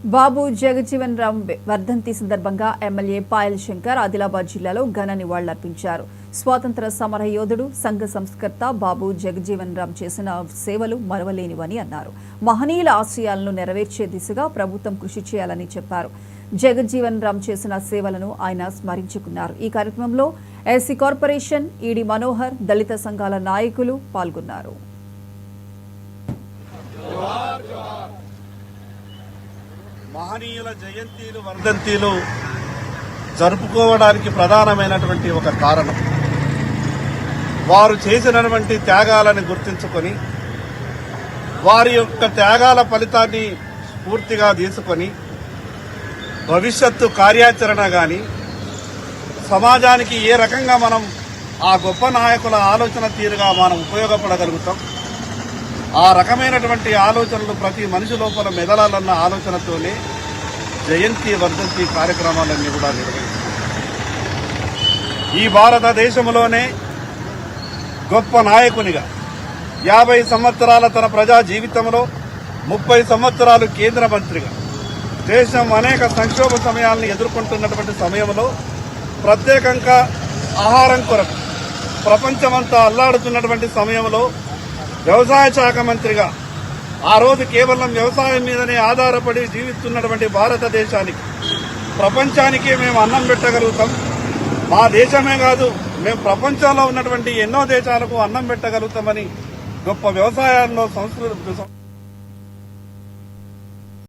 బాబు జగజ్జీవన్ రామ్ వర్ధంతి సందర్భంగా ఎమ్మెల్యే పాయల్ శంకర్ ఆదిలాబాద్ జిల్లాలో ఘన నివాళులర్పించారు. స్వాతంత్ర సమర యోధుడు, సంఘ సంస్కర్త బాబు జగజ్జీవన్ రామ్ చేసిన సేవలు మరవలేనివని అన్నారు. మహనీయుల ఆశయాలను నెరవేర్చే దిశగా ప్రభుత్వం కృషి చేయాలని చెప్పారు. జగజ్జీవన్ రామ్ చేసిన సేవలను ఆయన స్మరించుకున్నారు. ఈ కార్యక్రమంలో ఎస్సీ కార్పొరేషన్ ఈడీ మనోహర్, దళిత సంఘాల నాయకులు పాల్గొన్నారు. మహనీయుల జయంతిలు, వర్ధంతిలు జరుపుకోవడానికి ప్రధానమైనటువంటి ఒక కారణం వారు చేసినటువంటి త్యాగాలను గుర్తించుకొని వారి యొక్క త్యాగాల ఫలితాన్ని స్ఫూర్తిగా తీసుకొని భవిష్యత్తు కార్యాచరణ కానీ సమాజానికి ఏ రకంగా మనం ఆ గొప్ప నాయకుల ఆలోచన తీరుగా మనం ఉపయోగపడగలుగుతాం, ఆ రకమైనటువంటి ఆలోచనలు ప్రతి మనిషి లోపల మెదలాలన్న ఆలోచనతోనే జయంతి వర్ధంతి కార్యక్రమాలన్నీ కూడా నిర్వహిస్తారు. ఈ భారతదేశంలోనే గొప్ప నాయకునిగా 50 సంవత్సరాల తన ప్రజా జీవితంలో 30 సంవత్సరాలు కేంద్ర మంత్రిగా దేశం అనేక సంక్షోభ సమయాలను ఎదుర్కొంటున్నటువంటి సమయంలో ప్రత్యేకంగా ఆహారం కొరకు ప్రపంచమంతా అల్లాడుతున్నటువంటి సమయంలో వ్యవసాయ శాఖ మంత్రిగా ఆ రోజు కేవలం వ్యవసాయం మీదనే ఆధారపడి జీవిస్తున్నటువంటి భారతదేశానికి, ప్రపంచానికి మేము అన్నం పెట్టగలుగుతాం, మా దేశమే కాదు మేము ప్రపంచంలో ఉన్నటువంటి ఎన్నో దేశాలకు అన్నం పెట్టగలుగుతామని గొప్ప వ్యవసాయాల్లో సంస్కృతి